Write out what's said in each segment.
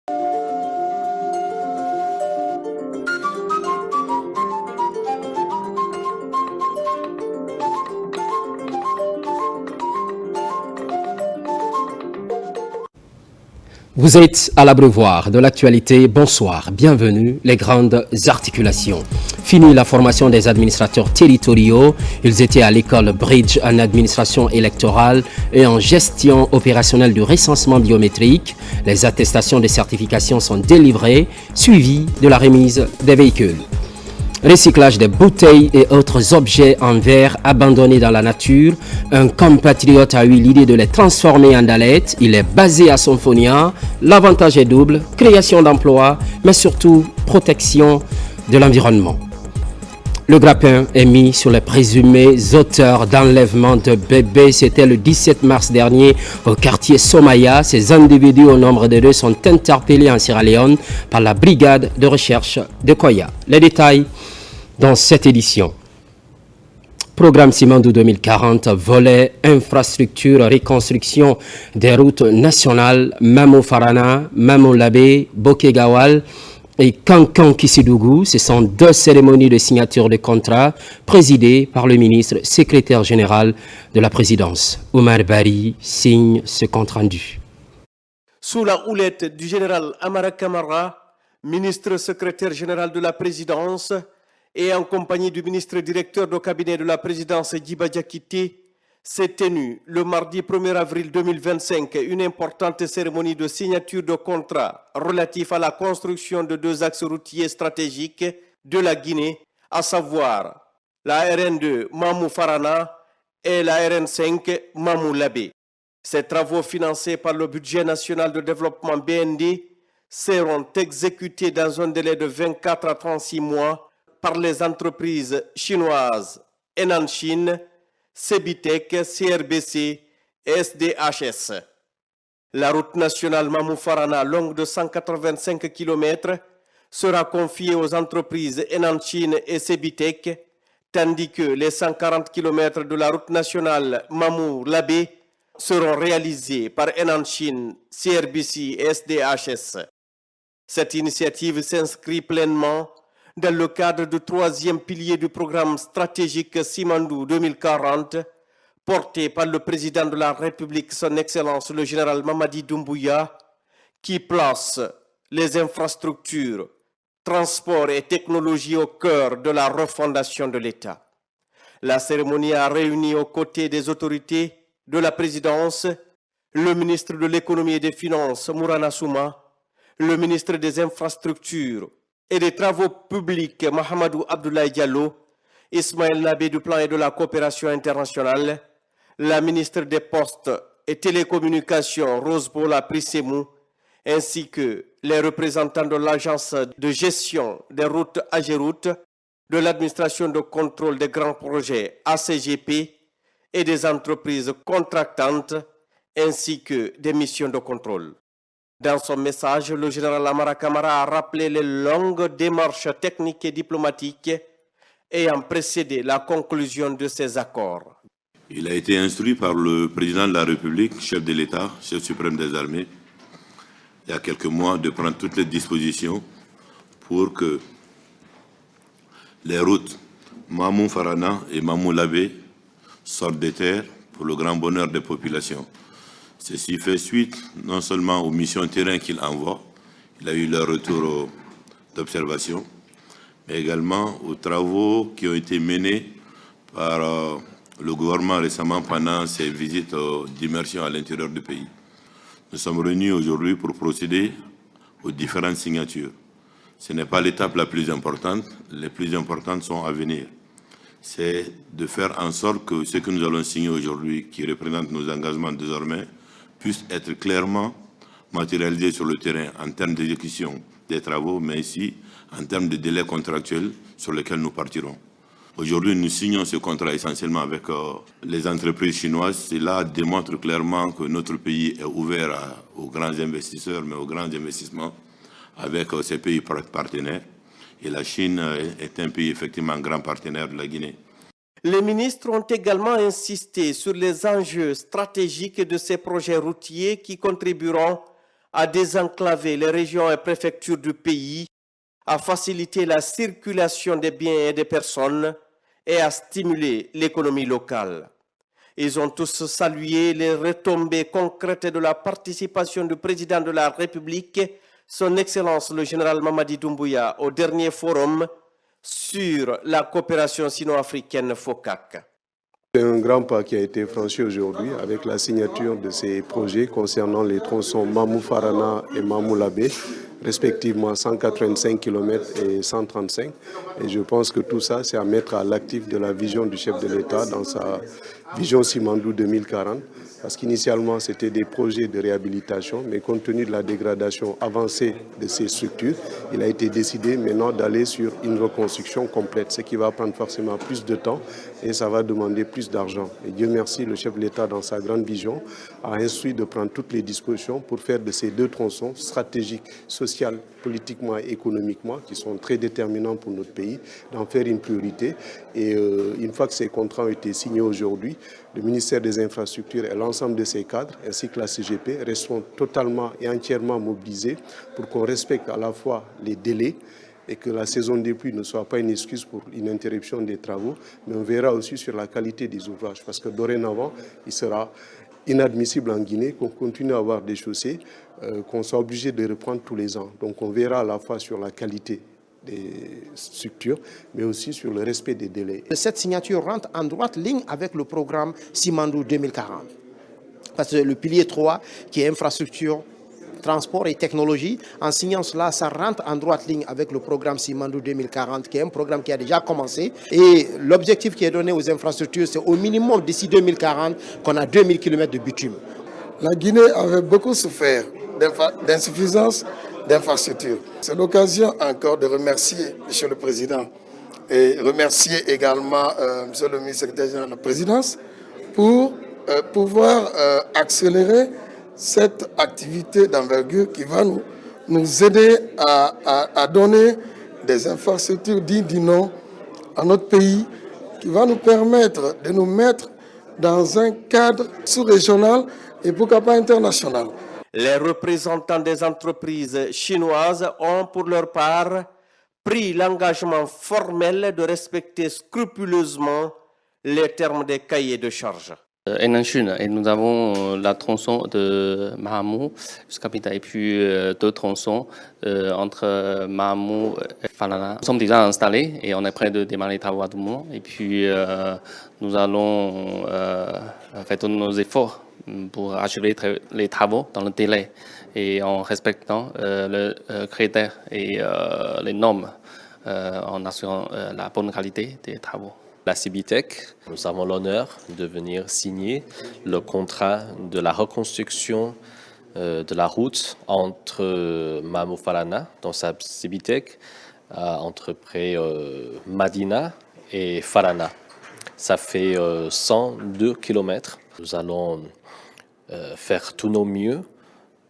Vous êtes à l'abreuvoir de l'actualité. Bonsoir, bienvenue. Les grandes articulations. Fini la formation des administrateurs territoriaux. Ils étaient à l'école Bridge en administration électorale et en gestion opérationnelle du recensement biométrique. Les attestations de certification sont délivrées, suivies de la remise des véhicules. Recyclage des bouteilles et autres objets en verre abandonnés dans la nature. Un compatriote a eu l'idée de les transformer en dallettes. Il est basé à Symphonia. L'avantage est double, création d'emplois, mais surtout protection de l'environnement. Le grappin est mis sur les présumés auteurs d'enlèvement de bébés. C'était le 17 mars dernier au quartier Somaya. Ces individus au nombre de 2 sont interpellés en Sierra Leone par la brigade de recherche de Koya. Les détails dans cette édition. Programme Simandou 2040, volet infrastructure, reconstruction des routes nationales, Mamou Farana, Mamou Labé, Bokegawal et Kankan Kissidougou. Ce sont 2 cérémonies de signature de contrat présidées par le ministre secrétaire général de la présidence. Oumar Bari signe ce compte rendu. Sous la houlette du général Amara Kamara, ministre secrétaire général de la présidence, et en compagnie du ministre directeur du cabinet de la présidence Djiba Diakité, s'est tenue le mardi 1er avril 2025 une importante cérémonie de signature de contrat relatif à la construction de 2 axes routiers stratégiques de la Guinée, à savoir la RN2 Mamou Farana et la RN5 Mamou Labé. Ces travaux financés par le budget national de développement BND seront exécutés dans un délai de 24 à 36 mois par les entreprises chinoises Henan Chine, Cebitec, CRBC et SDHS. La route nationale Mamou-Farana, longue de 185 km, sera confiée aux entreprises Henan Chine et Cebitec, tandis que les 140 km de la route nationale Mamou-Labé seront réalisés par Henan Chine, CRBC et SDHS. Cette initiative s'inscrit pleinement dans le cadre du 3e pilier du programme stratégique Simandou 2040, porté par le président de la République, son Excellence le général Mamadi Doumbouya, qui place les infrastructures, transports et technologies au cœur de la refondation de l'État. La cérémonie a réuni aux côtés des autorités de la présidence le ministre de l'économie et des finances, Mourana Souma, le ministre des infrastructures et des travaux publics, Mahamadou Abdoulaye Diallo, Ismaël Nabé du plan et de la coopération internationale, la ministre des Postes et Télécommunications, Rose Bola Prissemou, ainsi que les représentants de l'agence de gestion des routes AGEROUTE, de l'administration de contrôle des grands projets ACGP et des entreprises contractantes, ainsi que des missions de contrôle. Dans son message, le général Amara Kamara a rappelé les longues démarches techniques et diplomatiques ayant précédé la conclusion de ces accords. Il a été instruit par le président de la République, chef de l'État, chef suprême des armées, il y a quelques mois, de prendre toutes les dispositions pour que les routes Mamou Farana et Mamou Labé sortent des terres pour le grand bonheur des populations. Ceci fait suite non seulement aux missions terrain qu'il envoie, il a eu leur retour d'observation, mais également aux travaux qui ont été menés par le gouvernement récemment pendant ses visites d'immersion à l'intérieur du pays. Nous sommes réunis aujourd'hui pour procéder aux différentes signatures. Ce n'est pas l'étape la plus importante, les plus importantes sont à venir. C'est de faire en sorte que ce que nous allons signer aujourd'hui, qui représente nos engagements désormais, puisse être clairement matérialisé sur le terrain en termes d'exécution des travaux, mais aussi en termes de délais contractuels sur lesquels nous partirons. Aujourd'hui, nous signons ce contrat essentiellement avec les entreprises chinoises. Cela démontre clairement que notre pays est ouvert aux grands investisseurs, mais aux grands investissements avec ces pays partenaires. Et la Chine est un pays effectivement grand partenaire de la Guinée. Les ministres ont également insisté sur les enjeux stratégiques de ces projets routiers qui contribueront à désenclaver les régions et préfectures du pays, à faciliter la circulation des biens et des personnes et à stimuler l'économie locale. Ils ont tous salué les retombées concrètes de la participation du président de la République, son Excellence le général Mamadi Doumbouya, au dernier forum sur la coopération sino-africaine FOCAC. C'est un grand pas qui a été franchi aujourd'hui avec la signature de ces projets concernant les tronçons Mamou-Farana et Mamou-Labé, respectivement 185 km et 135. Et je pense que tout ça, c'est à mettre à l'actif de la vision du chef de l'État dans sa vision Simandou 2040. Parce qu'initialement, c'était des projets de réhabilitation, mais compte tenu de la dégradation avancée de ces structures, il a été décidé maintenant d'aller sur une reconstruction complète, ce qui va prendre forcément plus de temps et ça va demander plus d'argent. Et Dieu merci, le chef de l'État, dans sa grande vision, a instruit de prendre toutes les dispositions pour faire de ces deux tronçons stratégiques, sociales, politiquement et économiquement, qui sont très déterminants pour notre pays, d'en faire une priorité. Et une fois que ces contrats ont été signés aujourd'hui, le ministère des Infrastructures et l'ensemble de ses cadres, ainsi que la CGP, resteront totalement et entièrement mobilisés pour qu'on respecte à la fois les délais et que la saison des pluies ne soit pas une excuse pour une interruption des travaux, mais on verra aussi sur la qualité des ouvrages, parce que dorénavant, il sera inadmissible en Guinée qu'on continue à avoir des chaussées, qu'on soit obligé de reprendre tous les ans. Donc on verra à la fois sur la qualité des structures, mais aussi sur le respect des délais. Cette signature rentre en droite ligne avec le programme Simandou 2040. Parce que le pilier 3, qui est infrastructure, transport et technologie, en signant cela, ça rentre en droite ligne avec le programme Simandou 2040, qui est un programme qui a déjà commencé. Et l'objectif qui est donné aux infrastructures, c'est au minimum d'ici 2040 qu'on a 2000 km de bitume. La Guinée avait beaucoup souffert d'insuffisance d'infrastructures. C'est l'occasion encore de remercier M. le Président et remercier également M. le ministre secrétaire général de la Présidence pour pouvoir accélérer cette activité d'envergure qui va nous aider à donner des infrastructures dignes du nom à notre pays, qui va nous permettre de nous mettre dans un cadre sous-régional et pourquoi pas international. Les représentants des entreprises chinoises ont pour leur part pris l'engagement formel de respecter scrupuleusement les termes des cahiers de charges. Et nous avons la tronçon de Mahamou jusqu'à Pita et puis deux tronçons entre Mahamou et Falana. Nous sommes déjà installés et on est prêt de démarrer les travaux à tout moment. Et puis nous allons faire tous nos efforts pour achever les travaux dans le délai et en respectant le critère et les normes en assurant la bonne qualité des travaux. La Cibitec, nous avons l'honneur de venir signer le contrat de la reconstruction de la route entre Mamou Falana, dans sa Cibitec, entre près Madina et Falana. Ça fait 102 km. Nous allons faire tout nos mieux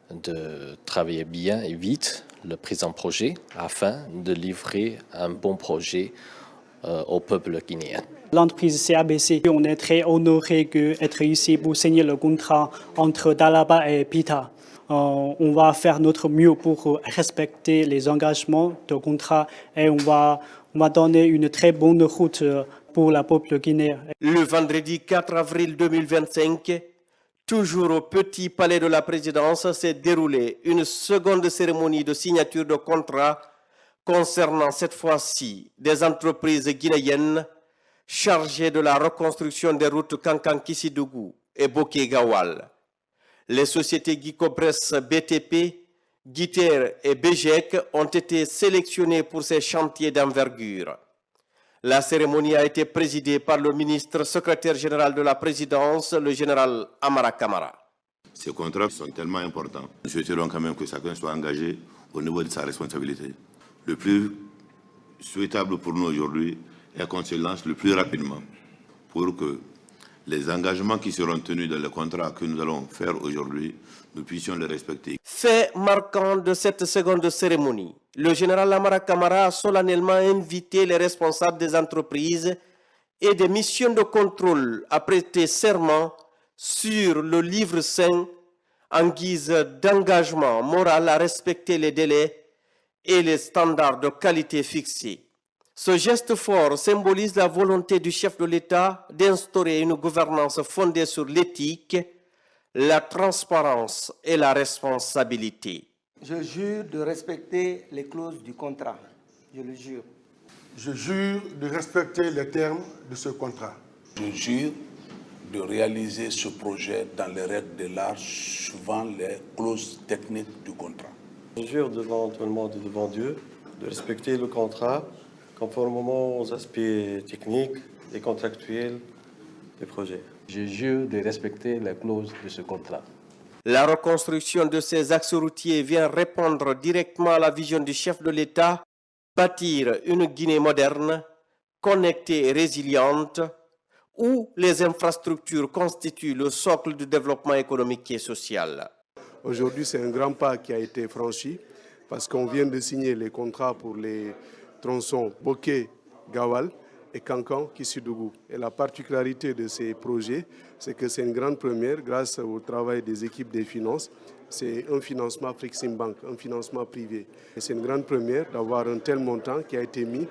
de travailler bien et vite le présent projet afin de livrer un bon projet au peuple guinéen. L'entreprise CABC, on est très honoré d'être ici pour signer le contrat entre Dalaba et Pita. On va faire notre mieux pour respecter les engagements de contrat et on va donner une très bonne route pour la peuple guinéen. Le vendredi 4 avril 2025, toujours au Petit Palais de la Présidence, s'est déroulée une seconde cérémonie de signature de contrat concernant cette fois-ci des entreprises guinéennes chargées de la reconstruction des routes Kankan-Kissidougou et Boké-Gawal. Les sociétés Guicopress BTP, Guiter et BGEC ont été sélectionnées pour ces chantiers d'envergure. La cérémonie a été présidée par le ministre secrétaire général de la présidence, le général Amara Kamara. Ces contrats sont tellement importants. Nous souhaiterons quand même que chacun soit engagé au niveau de sa responsabilité. Le plus souhaitable pour nous aujourd'hui est qu'on se lance le plus rapidement pour que les engagements qui seront tenus dans le contrat que nous allons faire aujourd'hui, nous puissions les respecter. Fait marquant de cette seconde cérémonie, le général Amara Kamara a solennellement invité les responsables des entreprises et des missions de contrôle à prêter serment sur le livre saint en guise d'engagement moral à respecter les délais et les standards de qualité fixés. Ce geste fort symbolise la volonté du chef de l'État d'instaurer une gouvernance fondée sur l'éthique, la transparence et la responsabilité. Je jure de respecter les clauses du contrat. Je le jure. Je jure de respecter les termes de ce contrat. Je jure de réaliser ce projet dans les règles de l'art suivant les clauses techniques du contrat. Je jure devant tout le monde et devant Dieu de respecter le contrat conformément aux aspects techniques et contractuels du projet. Je jure de respecter les clauses de ce contrat. La reconstruction de ces axes routiers vient répondre directement à la vision du chef de l'État, bâtir une Guinée moderne, connectée et résiliente, où les infrastructures constituent le socle du développement économique et social. Aujourd'hui, c'est un grand pas qui a été franchi parce qu'on vient de signer les contrats pour les tronçons Bokeh, Gawal et Kankan, Kissoudou. Et la particularité de ces projets, c'est que c'est une grande première grâce au travail des équipes des finances. C'est un financement Afreximbank, un financement privé. Et c'est une grande première d'avoir un tel montant qui a été mis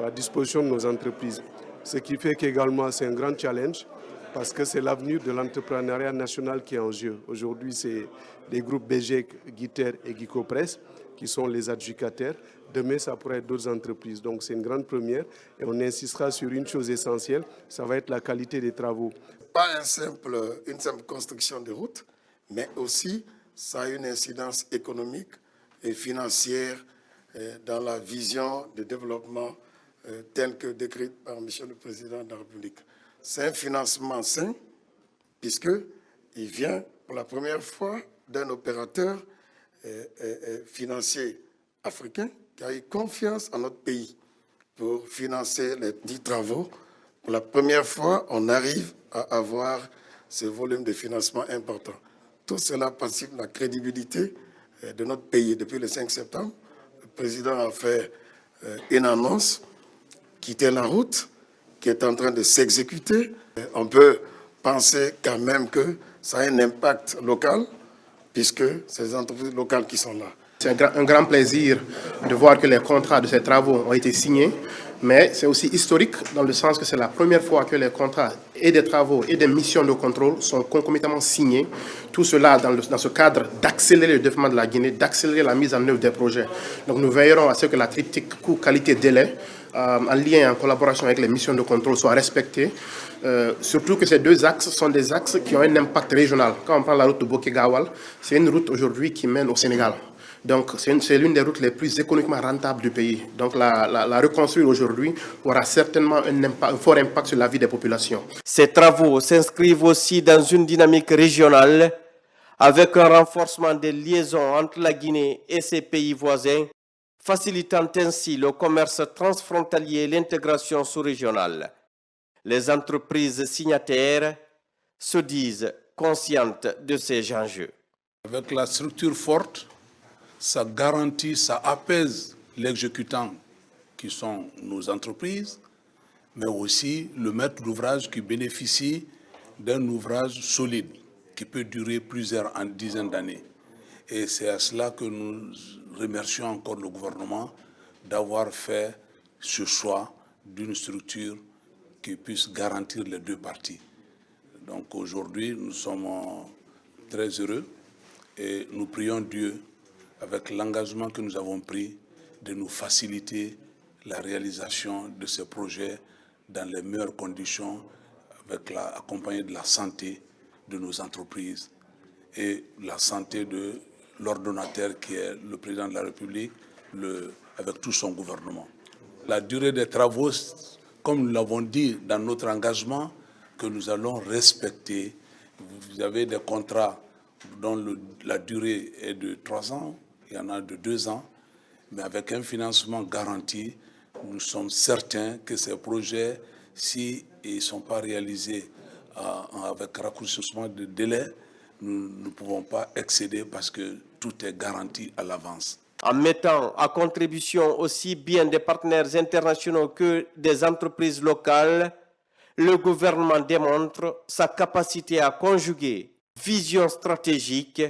à disposition de nos entreprises. Ce qui fait qu'également c'est un grand challenge parce que c'est l'avenir de l'entrepreneuriat national qui est en jeu. Aujourd'hui, c'est les groupes BGEC, Guiter et Guicopress qui sont les adjudicataires. Demain, ça pourrait être d'autres entreprises. Donc, c'est une grande première et on insistera sur une chose essentielle, ça va être la qualité des travaux. Pas une simple construction de route, mais aussi ça a une incidence économique et financière dans la vision de développement telle que décrite par M. le Président de la République. C'est un financement sain, puisqu'il vient pour la première fois d'un opérateur financier africain qui a eu confiance en notre pays pour financer les 10 travaux. Pour la première fois, on arrive à avoir ce volume de financement important. Tout cela participe de la crédibilité de notre pays. Depuis le 5 septembre, le président a fait une annonce, quitter la route, qui est en train de s'exécuter. On peut penser quand même que ça a un impact local, puisque c'est les entreprises locales qui sont là. C'est un grand plaisir de voir que les contrats de ces travaux ont été signés, mais c'est aussi historique dans le sens que c'est la première fois que les contrats et des travaux et des missions de contrôle sont concomitamment signés. Tout cela dans ce cadre d'accélérer le développement de la Guinée, d'accélérer la mise en œuvre des projets. Donc nous veillerons à ce que la triptyque coût, qualité, délai, en lien et en collaboration avec les missions de contrôle, soit respectée. Surtout que ces deux axes sont des axes qui ont un impact régional. Quand on prend la route de Bokeh-Gawal, c'est une route aujourd'hui qui mène au Sénégal. Donc, c'est l'une des routes les plus économiquement rentables du pays. Donc, la reconstruire aujourd'hui aura certainement un fort impact sur la vie des populations. Ces travaux s'inscrivent aussi dans une dynamique régionale avec un renforcement des liaisons entre la Guinée et ses pays voisins, facilitant ainsi le commerce transfrontalier et l'intégration sous-régionale. Les entreprises signataires se disent conscientes de ces enjeux. Avec la structure forte, ça garantit, ça apaise l'exécutant qui sont nos entreprises, mais aussi le maître d'ouvrage qui bénéficie d'un ouvrage solide qui peut durer plusieurs dizaines d'années. Et c'est à cela que nous remercions encore le gouvernement d'avoir fait ce choix d'une structure qui puisse garantir les deux parties. Donc aujourd'hui, nous sommes très heureux et nous prions Dieu avec l'engagement que nous avons pris de nous faciliter la réalisation de ces projets dans les meilleures conditions, accompagné de la santé de nos entreprises et la santé de l'ordonnateur qui est le président de la République avec tout son gouvernement. La durée des travaux, comme nous l'avons dit dans notre engagement, que nous allons respecter. Vous avez des contrats dont la durée est de 3 ans, il y en a de 2 ans, mais avec un financement garanti, nous sommes certains que ces projets, s'ils ne sont pas réalisés avec raccourcissement de délai, nous ne pouvons pas excéder parce que tout est garanti à l'avance. En mettant à contribution aussi bien des partenaires internationaux que des entreprises locales, le gouvernement démontre sa capacité à conjuguer vision stratégique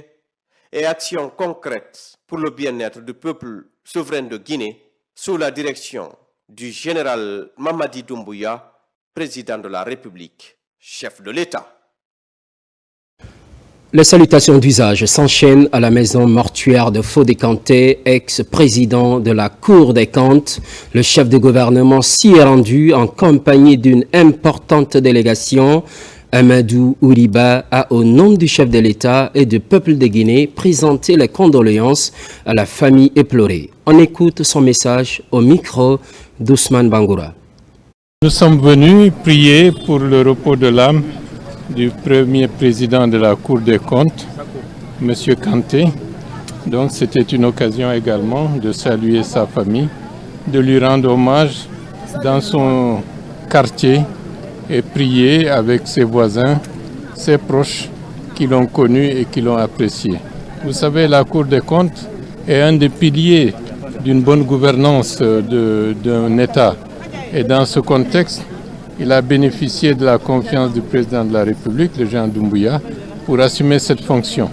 et actions concrètes pour le bien-être du peuple souverain de Guinée sous la direction du général Mamadi Doumbouya, président de la République, chef de l'État. Les salutations d'usage s'enchaînent à la maison mortuaire de Fodé Kanté, ex-président de la Cour des comptes. Le chef de gouvernement s'y est rendu en compagnie d'une importante délégation. Amadou Ouriba a, au nom du chef de l'État et du peuple de Guinée, présenté les condoléances à la famille éplorée. On écoute son message au micro d'Ousmane Bangoura. Nous sommes venus prier pour le repos de l'âme du premier président de la Cour des comptes, M. Kanté. Donc c'était une occasion également de saluer sa famille, de lui rendre hommage dans son quartier et prier avec ses voisins, ses proches qui l'ont connu et qui l'ont apprécié. Vous savez, la Cour des comptes est un des piliers d'une bonne gouvernance d'un État. Et dans ce contexte, il a bénéficié de la confiance du président de la République, le général Doumbouya, pour assumer cette fonction.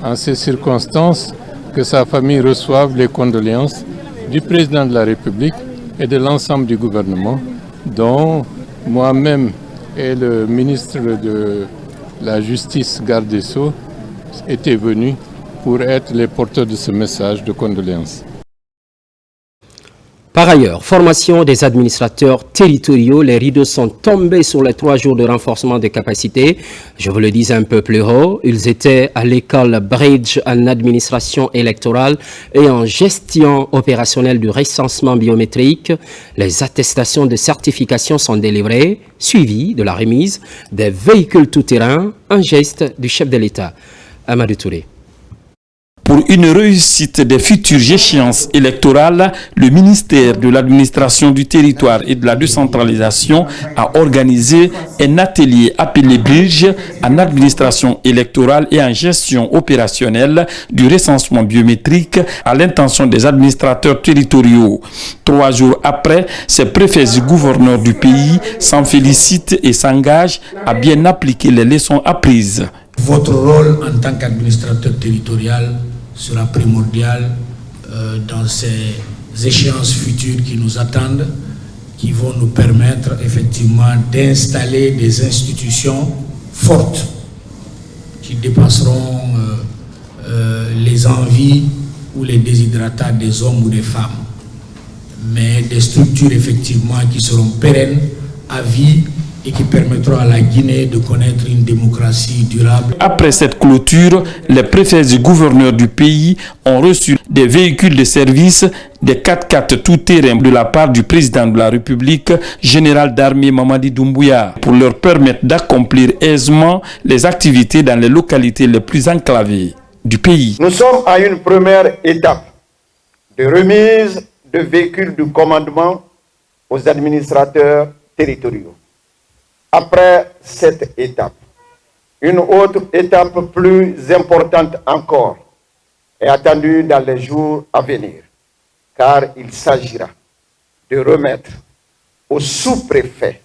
En ces circonstances, que sa famille reçoive les condoléances du président de la République et de l'ensemble du gouvernement, dont moi-même et le ministre de la Justice, garde des Sceaux, étaient venus pour être les porteurs de ce message de condoléances. Par ailleurs, formation des administrateurs territoriaux, les rideaux sont tombés sur les 3 jours de renforcement des capacités. Je vous le dis un peu plus haut, ils étaient à l'école Bridge en administration électorale et en gestion opérationnelle du recensement biométrique. Les attestations de certification sont délivrées, suivies de la remise des véhicules tout-terrain, un geste du chef de l'État, Amadou Touré. Pour une réussite des futures échéances électorales, le ministère de l'administration du territoire et de la décentralisation a organisé un atelier appelé Bridge en administration électorale et en gestion opérationnelle du recensement biométrique à l'intention des administrateurs territoriaux. 3 jours après, ces préfets et gouverneurs du pays s'en félicitent et s'engagent à bien appliquer les leçons apprises. Votre rôle en tant qu'administrateur territorial sera primordial dans ces échéances futures qui nous attendent, qui vont nous permettre effectivement d'installer des institutions fortes qui dépasseront les envies ou les déshydratats des hommes ou des femmes, mais des structures effectivement qui seront pérennes, à vie, et qui permettront à la Guinée de connaître une démocratie durable. Après cette clôture, les préfets et gouverneurs du pays ont reçu des véhicules de service, des 4x4 tout-terrain de la part du président de la République, général d'armée Mamadi Doumbouya, pour leur permettre d'accomplir aisément les activités dans les localités les plus enclavées du pays. Nous sommes à une première étape de remise de véhicules de commandement aux administrateurs territoriaux. Après cette étape, une autre étape plus importante encore est attendue dans les jours à venir, car il s'agira de remettre aux sous-préfets,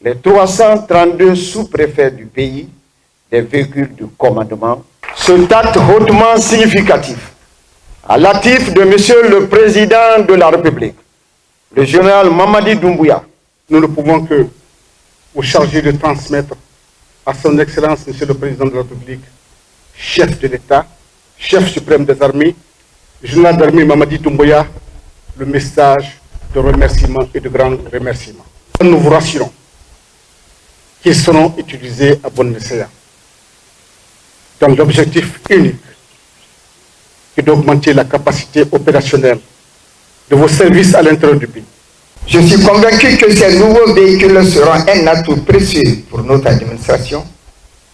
les 332 sous-préfets du pays, des véhicules de commandement. Cet acte hautement significatif, à l'actif de Monsieur le Président de la République, le général Mamadi Doumbouya, nous ne pouvons que vous charger de transmettre à son Excellence, Monsieur le Président de la République, chef de l'État, chef suprême des armées, général d'armée Mamadi Doumbouya, le message de remerciement et de grand remerciement. Nous vous rassurons qu'ils seront utilisés à bon escient dans l'objectif unique qui est d'augmenter la capacité opérationnelle de vos services à l'intérieur du pays. Je suis convaincu que ces nouveaux véhicules seront un atout précieux pour notre administration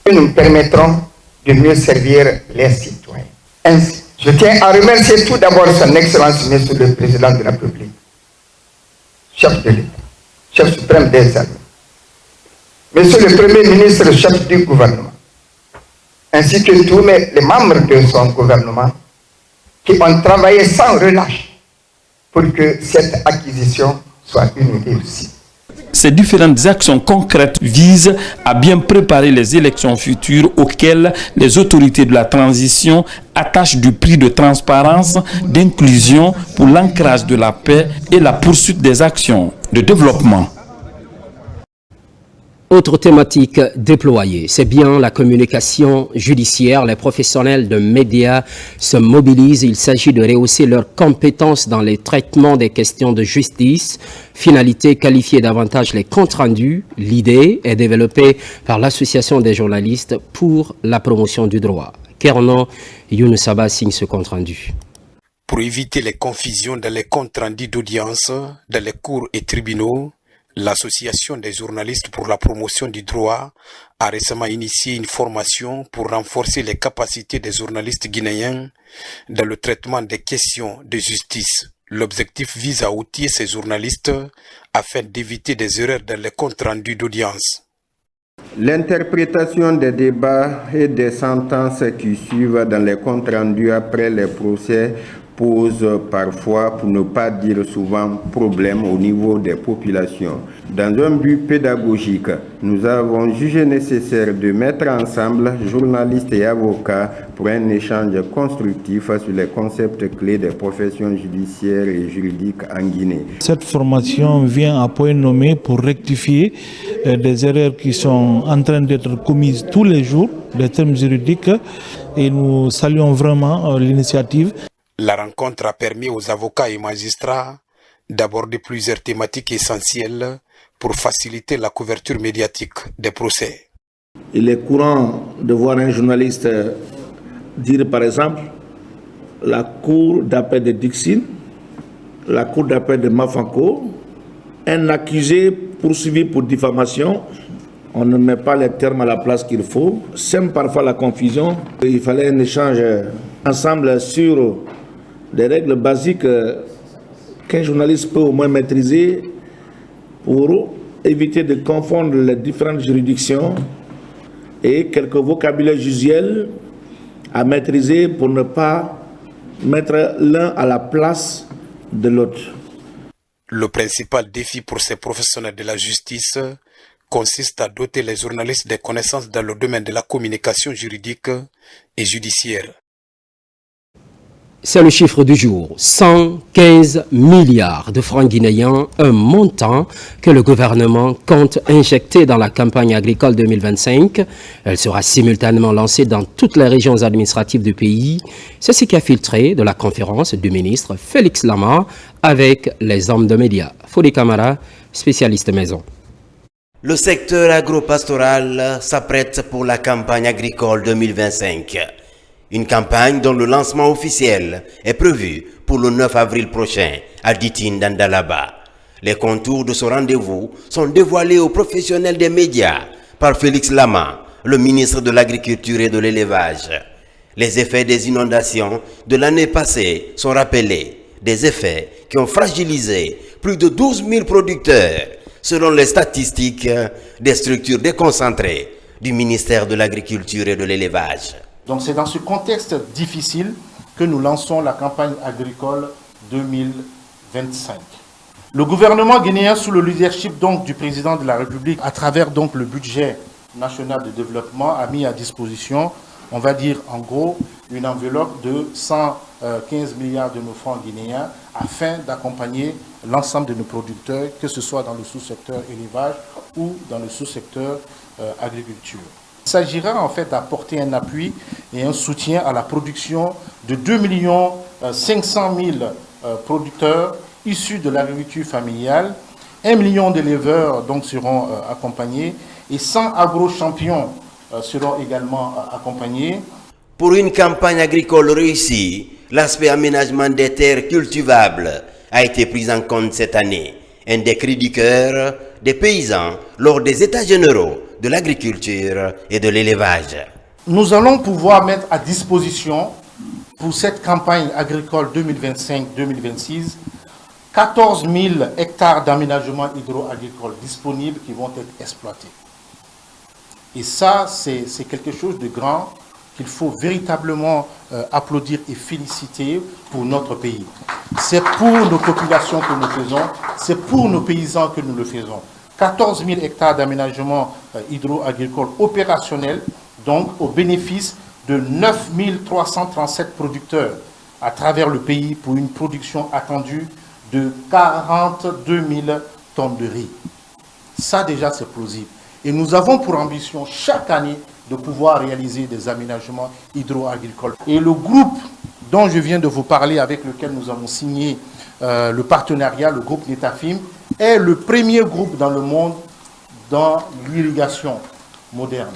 et nous permettront de mieux servir les citoyens. Ainsi, je tiens à remercier tout d'abord son Excellence, Monsieur le Président de la République, chef de l'État, chef suprême des armées, Monsieur le Premier ministre, chef du gouvernement, ainsi que tous les membres de son gouvernement qui ont travaillé sans relâche pour que cette acquisition soit une réussite. Ces différentes actions concrètes visent à bien préparer les élections futures auxquelles les autorités de la transition attachent du prix de transparence, d'inclusion pour l'ancrage de la paix et la poursuite des actions de développement. Autre thématique déployée, c'est bien la communication judiciaire. Les professionnels de médias se mobilisent. Il s'agit de rehausser leurs compétences dans les traitements des questions de justice. Finalité, qualifier davantage les comptes rendus. L'idée est développée par l'Association des journalistes pour la promotion du droit. Kerno Younoussaba signe ce compte rendu. Pour éviter les confusions dans les comptes rendus d'audience, dans les cours et tribunaux, l'Association des journalistes pour la promotion du droit a récemment initié une formation pour renforcer les capacités des journalistes guinéens dans le traitement des questions de justice. L'objectif vise à outiller ces journalistes afin d'éviter des erreurs dans les comptes rendus d'audience. L'interprétation des débats et des sentences qui suivent dans les comptes rendus après les procès pose parfois, pour ne pas dire souvent, problème au niveau des populations. Dans un but pédagogique, nous avons jugé nécessaire de mettre ensemble journalistes et avocats pour un échange constructif sur les concepts clés des professions judiciaires et juridiques en Guinée. Cette formation vient à point nommé pour rectifier des erreurs qui sont en train d'être commises tous les jours, des termes juridiques, et nous saluons vraiment l'initiative. La rencontre a permis aux avocats et magistrats d'aborder plusieurs thématiques essentielles pour faciliter la couverture médiatique des procès. Il est courant de voir un journaliste dire par exemple la cour d'appel de Dixine, la cour d'appel de Mafanko, un accusé poursuivi pour diffamation. On ne met pas les termes à la place qu'il faut, sème parfois la confusion. Il fallait un échange ensemble sur des règles basiques qu'un journaliste peut au moins maîtriser pour éviter de confondre les différentes juridictions et quelques vocabulaires usuels à maîtriser pour ne pas mettre l'un à la place de l'autre. Le principal défi pour ces professionnels de la justice consiste à doter les journalistes des connaissances dans le domaine de la communication juridique et judiciaire. C'est le chiffre du jour, 115 milliards de francs guinéens, un montant que le gouvernement compte injecter dans la campagne agricole 2025. Elle sera simultanément lancée dans toutes les régions administratives du pays. C'est ce qui a filtré de la conférence du ministre Félix Lama avec les hommes de médias. Fodi Kamara, spécialiste maison. Le secteur agro-pastoral s'apprête pour la campagne agricole 2025. Une campagne dont le lancement officiel est prévu pour le 9 avril prochain à Ditine dans Dalaba. Les contours de ce rendez-vous sont dévoilés aux professionnels des médias par Félix Lama, le ministre de l'Agriculture et de l'Élevage. Les effets des inondations de l'année passée sont rappelés, des effets qui ont fragilisé plus de 12 000 producteurs, selon les statistiques des structures déconcentrées du ministère de l'Agriculture et de l'Élevage. Donc c'est dans ce contexte difficile que nous lançons la campagne agricole 2025. Le gouvernement guinéen, sous le leadership donc du président de la République, à travers donc le budget national de développement, a mis à disposition, on va dire en gros, une enveloppe de 115 milliards de nos francs guinéens afin d'accompagner l'ensemble de nos producteurs, que ce soit dans le sous-secteur élevage ou dans le sous-secteur agriculture. Il s'agira en fait d'apporter un appui et un soutien à la production de 2 500 000 producteurs issus de l'agriculture familiale. 1 million d'éleveurs donc seront accompagnés et 100 agro-champions seront également accompagnés. Pour une campagne agricole réussie, l'aspect aménagement des terres cultivables a été pris en compte cette année. Un des cris du cœur des paysans lors des états généraux de l'agriculture et de l'élevage. Nous allons pouvoir mettre à disposition pour cette campagne agricole 2025-2026 14 000 hectares d'aménagement hydro-agricole disponibles qui vont être exploités. Et ça, c'est quelque chose de grand qu'il faut véritablement applaudir et féliciter pour notre pays. C'est pour nos populations que nous faisons, c'est pour nos paysans que nous le faisons. 14 000 hectares d'aménagement hydro-agricole opérationnel, donc au bénéfice de 9 337 producteurs à travers le pays pour une production attendue de 42 000 tonnes de riz. Ça déjà c'est plausible. Et nous avons pour ambition chaque année de pouvoir réaliser des aménagements hydro-agricoles. Et le groupe dont je viens de vous parler, avec lequel nous avons signé le partenariat, le groupe Netafim, est le premier groupe dans le monde dans l'irrigation moderne.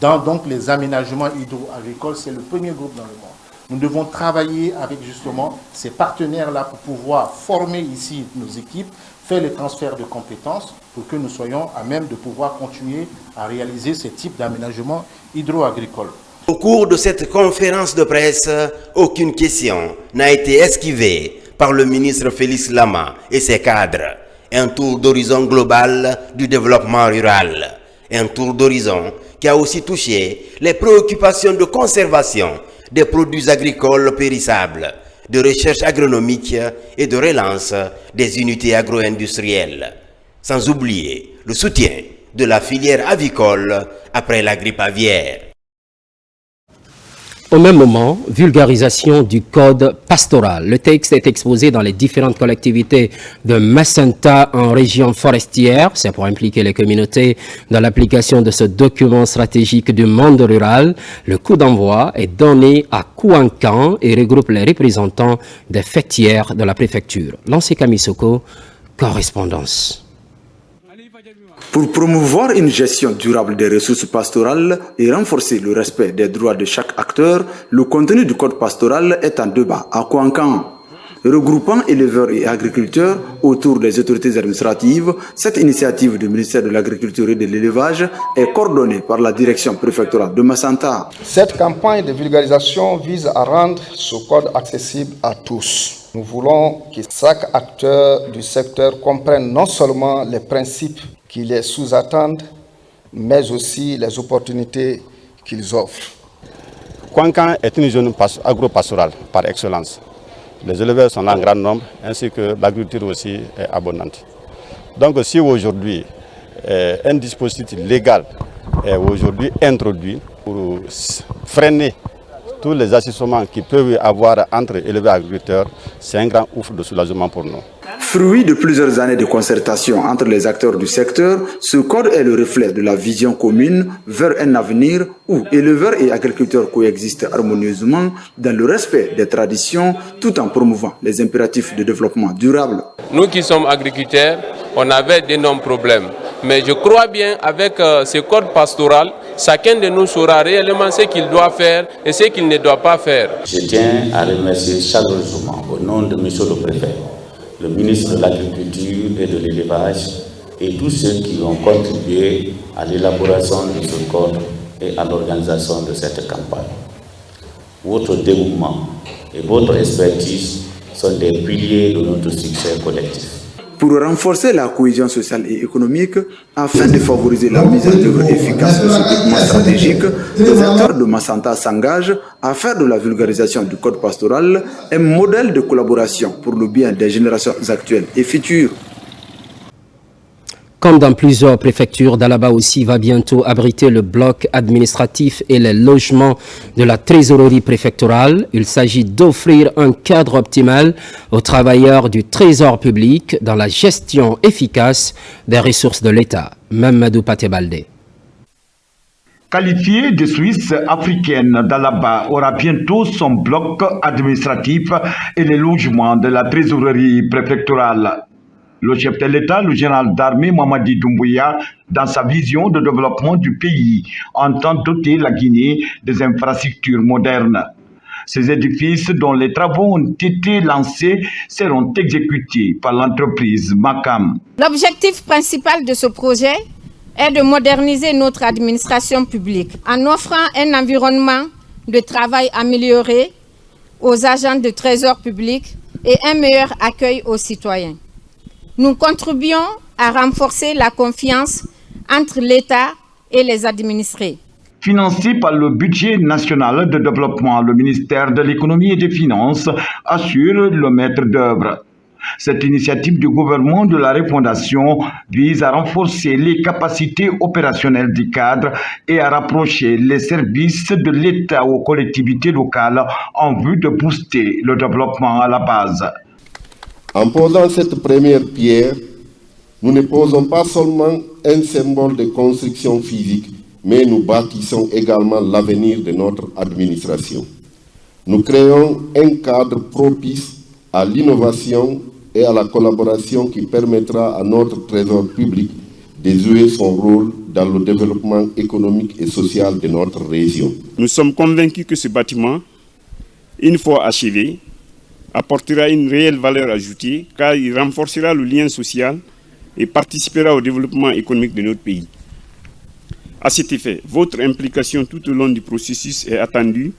Dans donc les aménagements hydro-agricoles, c'est le premier groupe dans le monde. Nous devons travailler avec justement ces partenaires-là pour pouvoir former ici nos équipes, faire les transferts de compétences pour que nous soyons à même de pouvoir continuer à réaliser ce type d'aménagement hydro-agricole. Au cours de cette conférence de presse, aucune question n'a été esquivée par le ministre Félix Lama et ses cadres. Un tour d'horizon global du développement rural. Un tour d'horizon qui a aussi touché les préoccupations de conservation des produits agricoles périssables, de recherche agronomique et de relance des unités agro-industrielles. Sans oublier le soutien de la filière avicole après la grippe aviaire. Au même moment, vulgarisation du code pastoral. Le texte est exposé dans les différentes collectivités de Macenta en région forestière. C'est pour impliquer les communautés dans l'application de ce document stratégique du monde rural. Le coup d'envoi est donné à Kouankan et regroupe les représentants des fêtières de la préfecture. Lancé Kamisoko, correspondance. Pour promouvoir une gestion durable des ressources pastorales et renforcer le respect des droits de chaque acteur, le contenu du code pastoral est en débat à Kouankan. Regroupant éleveurs et agriculteurs autour des autorités administratives, cette initiative du ministère de l'Agriculture et de l'Élevage est coordonnée par la direction préfectorale de Macenta. Cette campagne de vulgarisation vise à rendre ce code accessible à tous. Nous voulons que chaque acteur du secteur comprenne non seulement les principes qui les sous-attendent, mais aussi les opportunités qu'ils offrent. Kouankan est une zone agro-pastorale par excellence. Les éleveurs sont en grand nombre, ainsi que l'agriculture aussi est abondante. Donc si aujourd'hui un dispositif légal est aujourd'hui introduit pour freiner tous les ajustements qui peuvent y avoir entre éleveurs et agriculteurs, c'est un grand ouf de soulagement pour nous. Fruit de plusieurs années de concertation entre les acteurs du secteur, ce code est le reflet de la vision commune vers un avenir où éleveurs et agriculteurs coexistent harmonieusement dans le respect des traditions tout en promouvant les impératifs de développement durable. Nous qui sommes agriculteurs, on avait d'énormes problèmes. Mais je crois bien avec ce code pastoral, chacun de nous saura réellement ce qu'il doit faire et ce qu'il ne doit pas faire. Je tiens à remercier chaleureusement au nom de M. le Préfet, le ministre de l'Agriculture et de l'Élevage et tous ceux qui ont contribué à l'élaboration de ce code et à l'organisation de cette campagne. Votre dévouement et votre expertise sont des piliers de notre succès collectif. Pour renforcer la cohésion sociale et économique, afin de favoriser la mise en œuvre efficace de ce document stratégique, les acteurs de Macenta s'engagent à faire de la vulgarisation du code pastoral un modèle de collaboration pour le bien des générations actuelles et futures. Comme dans plusieurs préfectures, Dalaba aussi va bientôt abriter le bloc administratif et les logements de la trésorerie préfectorale. Il s'agit d'offrir un cadre optimal aux travailleurs du trésor public dans la gestion efficace des ressources de l'État. Mamadou Patebalde. Qualifiée de Suisse africaine, Dalaba aura bientôt son bloc administratif et les logements de la trésorerie préfectorale. Le chef de l'État, le général d'armée Mamadi Doumbouya, dans sa vision de développement du pays, entend doter la Guinée des infrastructures modernes. Ces édifices dont les travaux ont été lancés seront exécutés par l'entreprise Makam. L'objectif principal de ce projet est de moderniser notre administration publique en offrant un environnement de travail amélioré aux agents de trésor public et un meilleur accueil aux citoyens. Nous contribuons à renforcer la confiance entre l'État et les administrés. Financé par le budget national de développement, le ministère de l'économie et des finances assure le maître d'œuvre. Cette initiative du gouvernement de la refondation vise à renforcer les capacités opérationnelles du cadre et à rapprocher les services de l'État aux collectivités locales en vue de booster le développement à la base. En posant cette première pierre, nous ne posons pas seulement un symbole de construction physique, mais nous bâtissons également l'avenir de notre administration. Nous créons un cadre propice à l'innovation et à la collaboration qui permettra à notre trésor public de jouer son rôle dans le développement économique et social de notre région. Nous sommes convaincus que ce bâtiment, une fois achevé, apportera une réelle valeur ajoutée car il renforcera le lien social et participera au développement économique de notre pays. À cet effet, votre implication tout au long du processus est attendue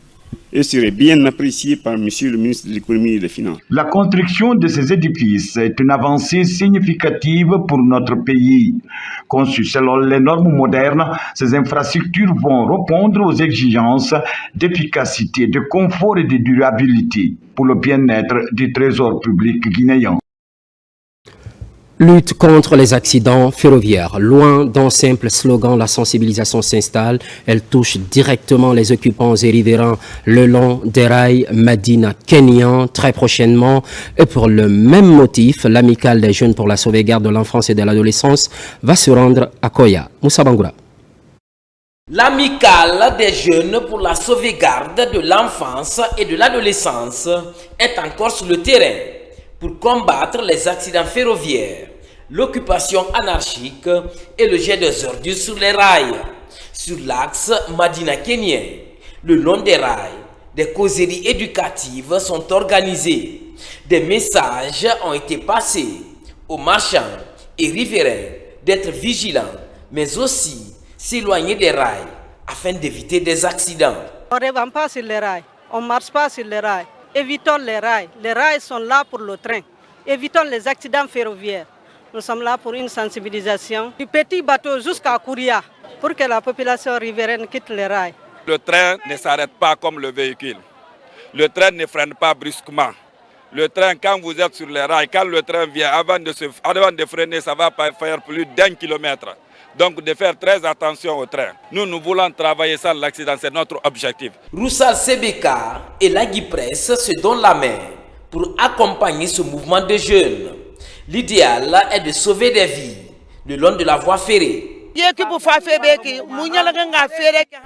et serait bien appréciée par Monsieur le ministre de l'Économie et des Finances. La construction de ces édifices est une avancée significative pour notre pays. Conçues selon les normes modernes, ces infrastructures vont répondre aux exigences d'efficacité, de confort et de durabilité pour le bien-être du trésor public guinéen. Lutte contre les accidents ferroviaires. Loin d'un simple slogan, la sensibilisation s'installe. Elle touche directement les occupants et riverains le long des rails Madina-Kenyan très prochainement. Et pour le même motif, l'amicale des jeunes pour la sauvegarde de l'enfance et de l'adolescence va se rendre à Koya. Moussa Bangoura. L'amicale des jeunes pour la sauvegarde de l'enfance et de l'adolescence est encore sur le terrain pour combattre les accidents ferroviaires, l'occupation anarchique et le jet des ordures sur les rails. Sur l'axe Madina-Kenyan, le long des rails, des causeries éducatives sont organisées. Des messages ont été passés aux marchands et riverains d'être vigilants, mais aussi s'éloigner des rails afin d'éviter des accidents. On ne revend pas sur les rails, on ne marche pas sur les rails. Évitons les rails. Les rails sont là pour le train. Évitons les accidents ferroviaires. Nous sommes là pour une sensibilisation du petit bateau jusqu'à Kouria pour que la population riveraine quitte les rails. Le train ne s'arrête pas comme le véhicule. Le train ne freine pas brusquement. Le train, quand vous êtes sur les rails, quand le train vient, avant de freiner, ça va faire plus d'1 kilomètre. Donc de faire très attention au train. Nous voulons travailler sans l'accident, c'est notre objectif. Roussal Sebeka et l'Agui Presse se donnent la main pour accompagner ce mouvement de jeunes. L'idéal est de sauver des vies le long de la voie ferrée.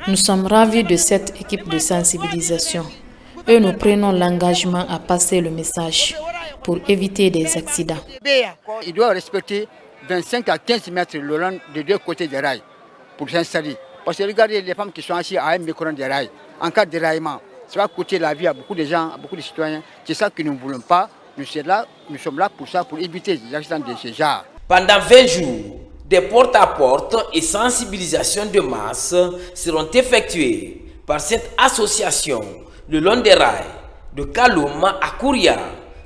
Nous sommes ravis de cette équipe de sensibilisation et nous prenons l'engagement à passer le message pour éviter des accidents. Il doit respecter 25 à 15 mètres le long des deux côtés des rails pour s'installer. Parce que regardez les femmes qui sont assises à un micro des rails. En cas de déraillement, ça va coûter la vie à beaucoup de gens, à beaucoup de citoyens. C'est ça que nous ne voulons pas. Nous sommes là pour ça, pour éviter les accidents de ce genre. Pendant 20 jours, des porte-à-porte et sensibilisation de masse seront effectuées par cette association le long des rails de Kaloum à Kouria,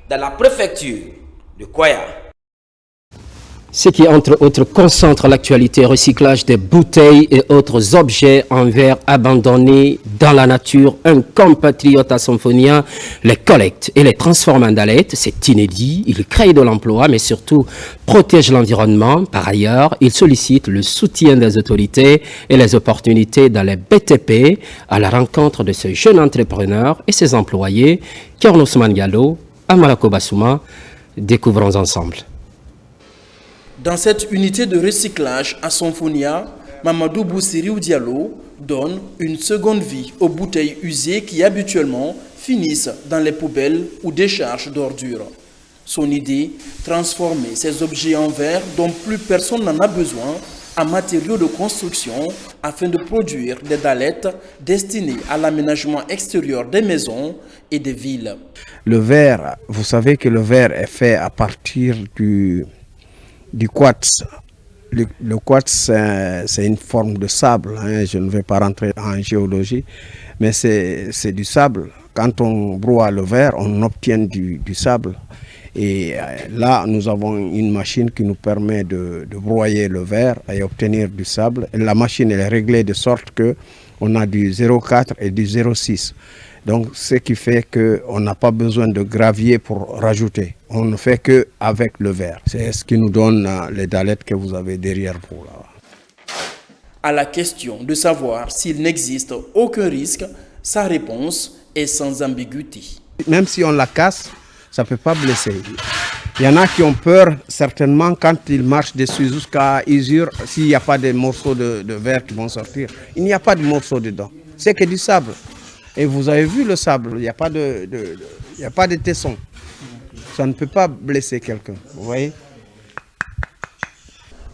dans la préfecture de Koya. Ce qui, entre autres, concentre l'actualité, recyclage des bouteilles et autres objets en verre abandonnés dans la nature. Un compatriote à Symphonia les collecte et les transforme en dallettes. C'est inédit. Il crée de l'emploi, mais surtout protège l'environnement. Par ailleurs, il sollicite le soutien des autorités et les opportunités dans les BTP à la rencontre de ce jeune entrepreneur et ses employés. Kerno Ousmane Gallo, Amalako Bassouma, découvrons ensemble. Dans cette unité de recyclage à Symphonia, Mamadou Boussiriou Diallo donne une seconde vie aux bouteilles usées qui habituellement finissent dans les poubelles ou décharges d'ordures. Son idée, transformer ces objets en verre dont plus personne n'en a besoin en matériaux de construction afin de produire des dallettes destinées à l'aménagement extérieur des maisons et des villes. Le verre, vous savez que le verre est fait à partir du quartz. Le quartz, c'est une forme de sable. Je ne vais pas rentrer en géologie, mais c'est du sable. Quand on broie le verre, on obtient du sable. Et là, nous avons une machine qui nous permet de broyer le verre et obtenir du sable. Et la machine elle est réglée de sorte qu'on a du 0,4 et du 0,6. Donc, ce qui fait qu'on n'a pas besoin de gravier pour rajouter. On ne fait qu'avec le verre. C'est ce qui nous donne les dalettes que vous avez derrière vous. Là. À la question de savoir s'il n'existe aucun risque, sa réponse est sans ambiguïté. Même si on la casse, ça ne peut pas blesser. Il y en a qui ont peur, certainement, quand ils marchent dessus jusqu'à usure, s'il n'y a pas de morceaux de verre qui vont sortir. Il n'y a pas de morceaux dedans. C'est que du sable. Et vous avez vu le sable, il n'y a pas de tesson. Ça ne peut pas blesser quelqu'un, vous voyez.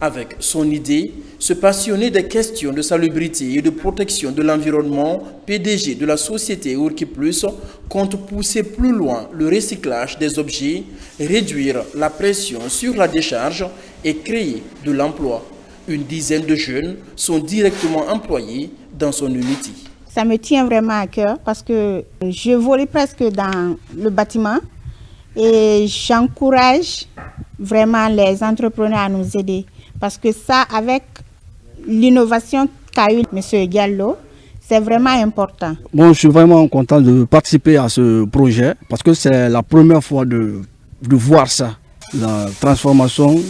Avec son idée, ce passionné des questions de salubrité et de protection de l'environnement, PDG de la société Urki Plus, compte pousser plus loin le recyclage des objets, réduire la pression sur la décharge et créer de l'emploi. Une dizaine de jeunes sont directement employés dans son unité. Ça me tient vraiment à cœur parce que je volais presque dans le bâtiment et j'encourage vraiment les entrepreneurs à nous aider. Parce que ça, avec l'innovation qu'a eu M. Diallo, c'est vraiment important. Bon, je suis vraiment content de participer à ce projet parce que c'est la première fois de voir ça, la transformation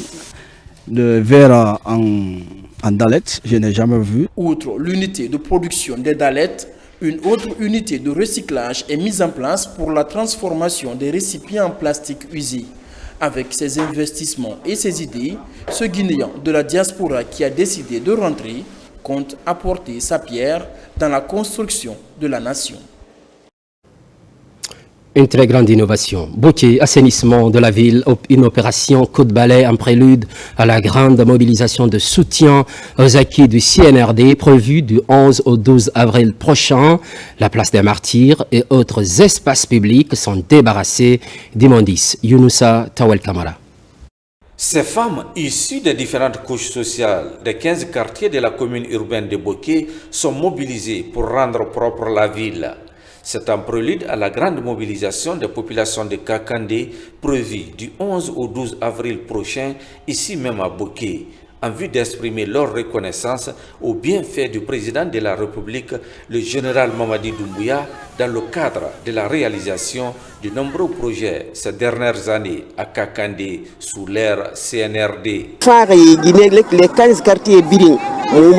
de verre en dalettes. Je n'ai jamais vu. Outre l'unité de production des dalettes, une autre unité de recyclage est mise en place pour la transformation des récipients en plastique usés. Avec ses investissements et ses idées, ce Guinéen de la diaspora qui a décidé de rentrer compte apporter sa pierre dans la construction de la nation. Une très grande innovation. Boké, assainissement de la ville, une opération coup de balai en prélude à la grande mobilisation de soutien aux acquis du CNRD prévue du 11 au 12 avril prochain. La place des Martyrs et autres espaces publics sont débarrassés d'immondices. Younoussa Tawel Kamara. Ces femmes issues des différentes couches sociales des 15 quartiers de la commune urbaine de Boké sont mobilisées pour rendre propre la ville. C'est un prélude à la grande mobilisation des populations de Kakandé prévue du 11 au 12 avril prochain, ici même à Boké, en vue d'exprimer leur reconnaissance au bienfait du président de la République, le général Mamadi Doumbouya, dans le cadre de la réalisation de nombreux projets ces dernières années à Kakandé sous l'ère CNRD. Les 15 quartiers Biring. Nous,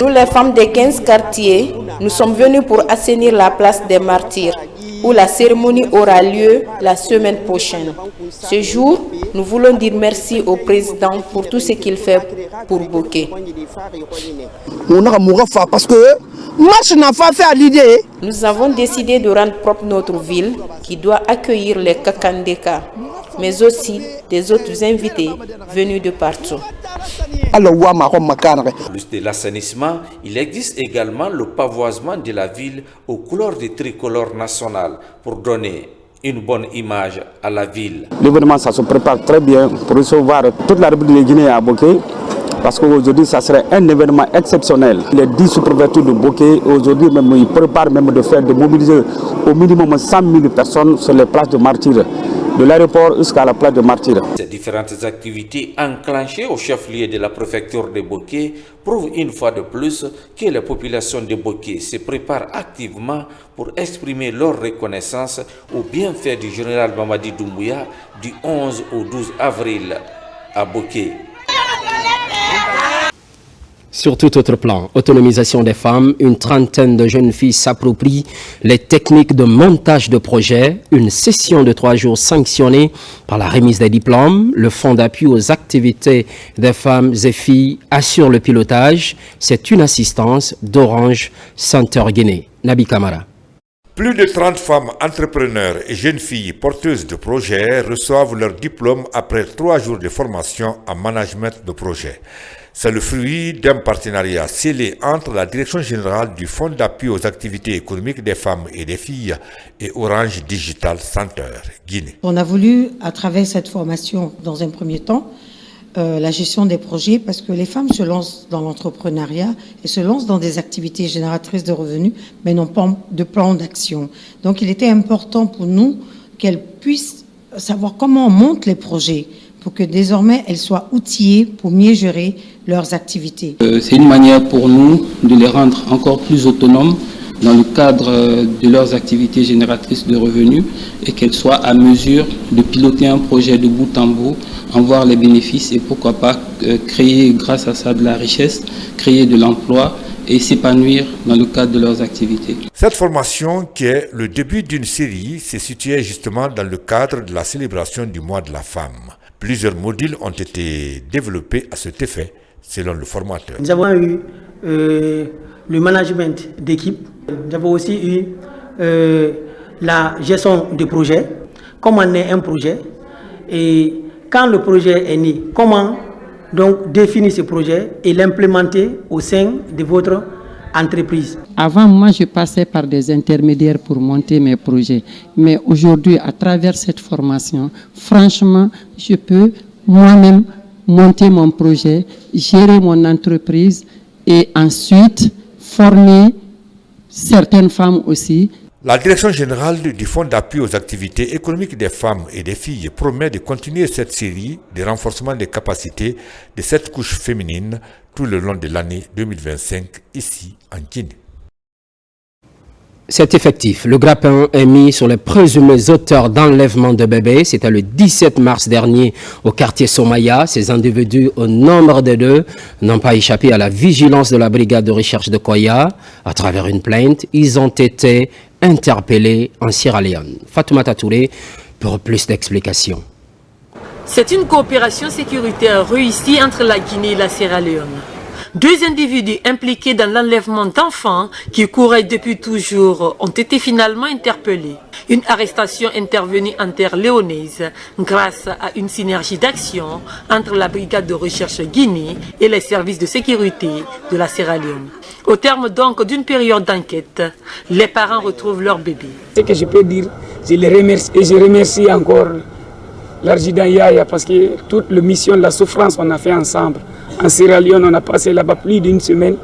les femmes des 15 quartiers, nous sommes venus pour assainir la place des Martyrs, où la cérémonie aura lieu la semaine prochaine. Ce jour, nous voulons dire merci au président pour tout ce qu'il fait pour Boké. Nous avons décidé de rendre propre notre ville qui doit accueillir les Kakandeka, mais aussi des autres invités venus de partout. Plus de l'assainissement, il existe également le pavoisement de la ville aux couleurs du tricolore national pour donner une bonne image à la ville. L'événement, ça se prépare très bien pour recevoir toute la République de Guinée à Boké. Parce qu'aujourd'hui, ça serait un événement exceptionnel. Les 10 sous-préfectures de Boké, aujourd'hui, même, ils préparent même de mobiliser au minimum 100 000 personnes sur les places de Martyrs, de l'aéroport jusqu'à la place de Martyrs. Ces différentes activités enclenchées au chef-lieu de la préfecture de Boké prouvent une fois de plus que les populations de Boké se préparent activement pour exprimer leur reconnaissance au bienfait du général Mamadi Doumbouya du 11 au 12 avril à Boké. Sur tout autre plan, autonomisation des femmes, une trentaine de jeunes filles s'approprient les techniques de montage de projets, une session de 3 jours sanctionnée par la remise des diplômes, le fonds d'appui aux activités des femmes et filles assure le pilotage. C'est une assistance d'Orange Center Guinée. Nabi Kamara. Plus de 30 femmes entrepreneurs et jeunes filles porteuses de projets reçoivent leur diplôme après 3 jours de formation en management de projet. C'est le fruit d'un partenariat scellé entre la Direction générale du Fonds d'appui aux activités économiques des femmes et des filles et Orange Digital Center, Guinée. On a voulu, à travers cette formation, dans un premier temps, la gestion des projets, parce que les femmes se lancent dans l'entrepreneuriat et se lancent dans des activités génératrices de revenus, mais n'ont pas de plan d'action. Donc il était important pour nous qu'elles puissent savoir comment on monte les projets, pour que désormais elles soient outillées pour mieux gérer leurs activités. C'est une manière pour nous de les rendre encore plus autonomes dans le cadre de leurs activités génératrices de revenus et qu'elles soient à mesure de piloter un projet de bout en bout, en voir les bénéfices et pourquoi pas créer grâce à ça de la richesse, créer de l'emploi et s'épanouir dans le cadre de leurs activités. Cette formation, qui est le début d'une série, s'est située justement dans le cadre de la célébration du mois de la femme. Plusieurs modules ont été développés à cet effet, selon le formateur. Nous avons eu le management d'équipe, nous avons aussi eu la gestion de projet, comment naît un projet et quand le projet est né, comment donc définir ce projet et l'implémenter au sein de votre entreprise. Avant, moi, je passais par des intermédiaires pour monter mes projets. Mais aujourd'hui, à travers cette formation, franchement, je peux moi-même monter mon projet, gérer mon entreprise et ensuite former certaines femmes aussi. La Direction générale du Fonds d'appui aux activités économiques des femmes et des filles promet de continuer cette série de renforcement des capacités de cette couche féminine tout le long de l'année 2025 ici en Guinée. C'est effectif. Le grappin est mis sur les présumés auteurs d'enlèvement de bébés. C'était le 17 mars dernier au quartier Somaya. Ces individus, au nombre de 2, n'ont pas échappé à la vigilance de la brigade de recherche de Koya. À travers une plainte, ils ont été interpellés en Sierra Leone. Fatoumata Touré pour plus d'explications. C'est une coopération sécuritaire réussie entre la Guinée et la Sierra Leone. 2 individus impliqués dans l'enlèvement d'enfants qui couraient depuis toujours ont été finalement interpellés. Une arrestation intervenue en terre léonaise grâce à une synergie d'action entre la brigade de recherche Guinée et les services de sécurité de la Sierra Leone. Au terme donc d'une période d'enquête, les parents retrouvent leur bébé. Ce que je peux dire, je les remercie et je remercie encore l'Arjidant Yaya parce que toute la mission, la souffrance, on a fait ensemble. En Sierra Leone, on a passé là-bas plus d'une semaine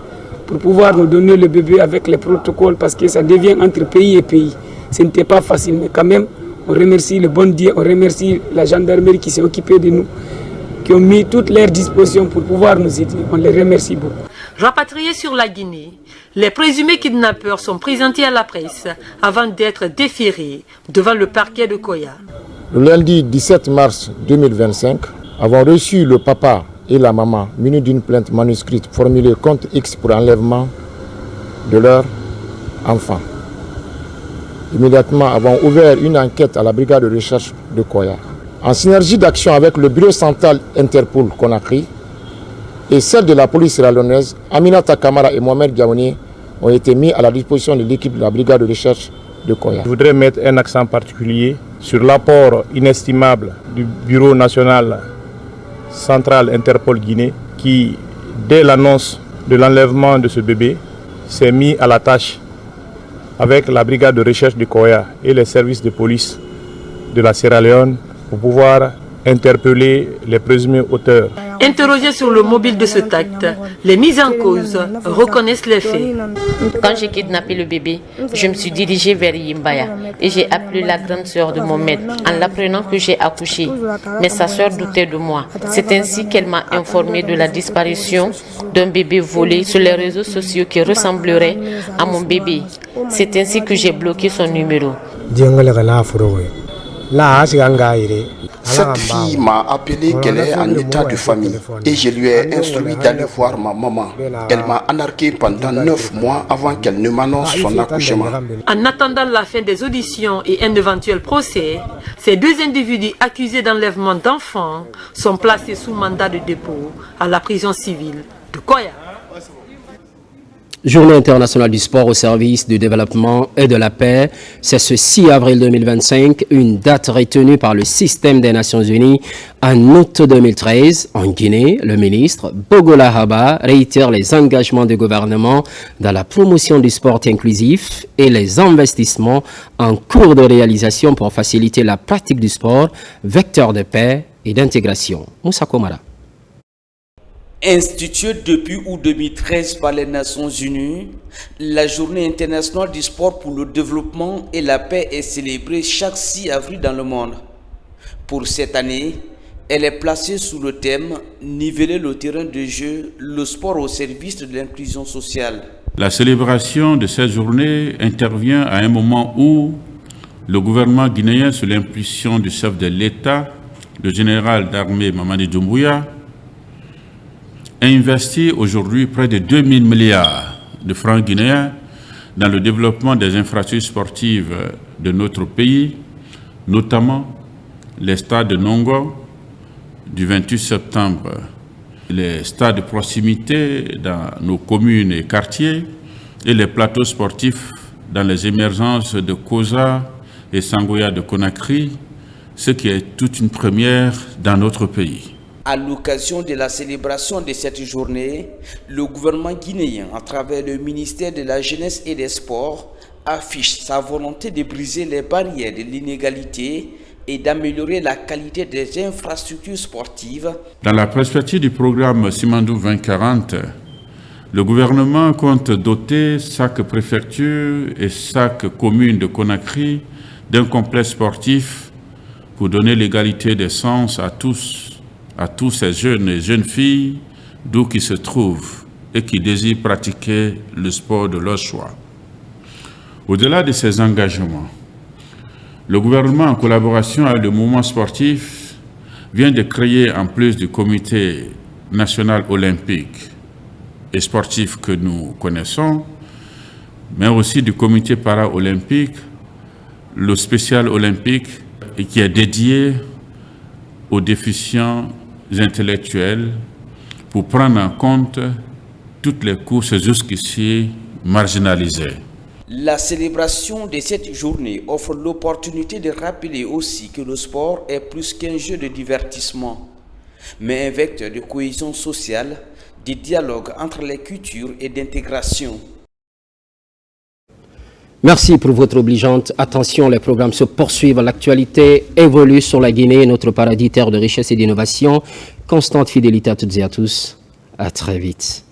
pour pouvoir nous donner le bébé avec les protocoles parce que ça devient entre pays et pays. Ce n'était pas facile, mais quand même, on remercie le bon Dieu, on remercie la gendarmerie qui s'est occupée de nous, qui ont mis toutes leurs dispositions pour pouvoir nous aider. On les remercie beaucoup. Rapatriés sur la Guinée, les présumés kidnappeurs sont présentés à la presse avant d'être déférés devant le parquet de Koya. Le lundi 17 mars 2025, avons reçu le papa et la maman munis d'une plainte manuscrite formulée contre X pour enlèvement de leur enfant. Immédiatement, avons ouvert une enquête à la brigade de recherche de Koya. En synergie d'action avec le bureau central Interpol Conakry et celle de la police sierra-léonaise, Aminata Kamara et Mohamed Diaouni ont été mis à la disposition de l'équipe de la brigade de recherche de Koya. Je voudrais mettre un accent particulier sur l'apport inestimable du bureau national central Interpol Guinée qui, dès l'annonce de l'enlèvement de ce bébé, s'est mis à la tâche avec la brigade de recherche de Koya et les services de police de la Sierra Leone pour pouvoir interpeller les présumés auteurs. Interrogés sur le mobile de cet acte, les mises en cause reconnaissent les faits. Quand j'ai kidnappé le bébé, je me suis dirigée vers Yimbaya et j'ai appelé la grande sœur de mon maître en l'apprenant que j'ai accouché. Mais sa sœur doutait de moi. C'est ainsi qu'elle m'a informé de la disparition d'un bébé volé sur les réseaux sociaux qui ressemblerait à mon bébé. C'est ainsi que j'ai bloqué son numéro. Cette fille m'a appelé qu'elle est en état de famille et je lui ai instruit d'aller voir ma maman. Elle m'a anarqué pendant 9 mois avant qu'elle ne m'annonce son accouchement. En attendant la fin des auditions et un éventuel procès, ces 2 individus accusés d'enlèvement d'enfants sont placés sous mandat de dépôt à la prison civile de Koya. Journée internationale du sport au service du développement et de la paix. C'est ce 6 avril 2025, une date retenue par le système des Nations Unies en août 2013. En Guinée, le ministre Bogola Haba réitère les engagements du gouvernement dans la promotion du sport inclusif et les investissements en cours de réalisation pour faciliter la pratique du sport, vecteur de paix et d'intégration. Moussa Komara. Instituée depuis août 2013 par les Nations Unies, la Journée internationale du sport pour le développement et la paix est célébrée chaque 6 avril dans le monde. Pour cette année, elle est placée sous le thème « Niveler le terrain de jeu, le sport au service de l'inclusion sociale ». La célébration de cette journée intervient à un moment où le gouvernement guinéen, sous l'impulsion du chef de l'État, le général d'armée Mamadi Doumbouya, a investi aujourd'hui près de 2000 milliards de francs guinéens dans le développement des infrastructures sportives de notre pays, notamment les stades de Nongo du 28 septembre, les stades de proximité dans nos communes et quartiers et les plateaux sportifs dans les émergences de Koza et Sangoya de Conakry, ce qui est toute une première dans notre pays. À l'occasion de la célébration de cette journée, le gouvernement guinéen, à travers le ministère de la Jeunesse et des Sports, affiche sa volonté de briser les barrières de l'inégalité et d'améliorer la qualité des infrastructures sportives. Dans la perspective du programme Simandou 2040, le gouvernement compte doter chaque préfecture et chaque commune de Conakry d'un complexe sportif pour donner l'égalité des chances à tous ces jeunes et jeunes filles d'où qu'ils se trouvent et qui désirent pratiquer le sport de leur choix. Au-delà de ces engagements, le gouvernement, en collaboration avec le mouvement sportif, vient de créer, en plus du comité national olympique et sportif que nous connaissons, mais aussi du comité para-olympique, le spécial olympique, et qui est dédié aux déficients intellectuels pour prendre en compte toutes les courses jusqu'ici marginalisées. La célébration de cette journée offre l'opportunité de rappeler aussi que le sport est plus qu'un jeu de divertissement, mais un vecteur de cohésion sociale, de dialogue entre les cultures et d'intégration. Merci pour votre obligeante attention. Les programmes se poursuivent. L'actualité évolue sur la Guinée, notre paradis, terre de richesse et d'innovation. Constante fidélité à toutes et à tous. À très vite.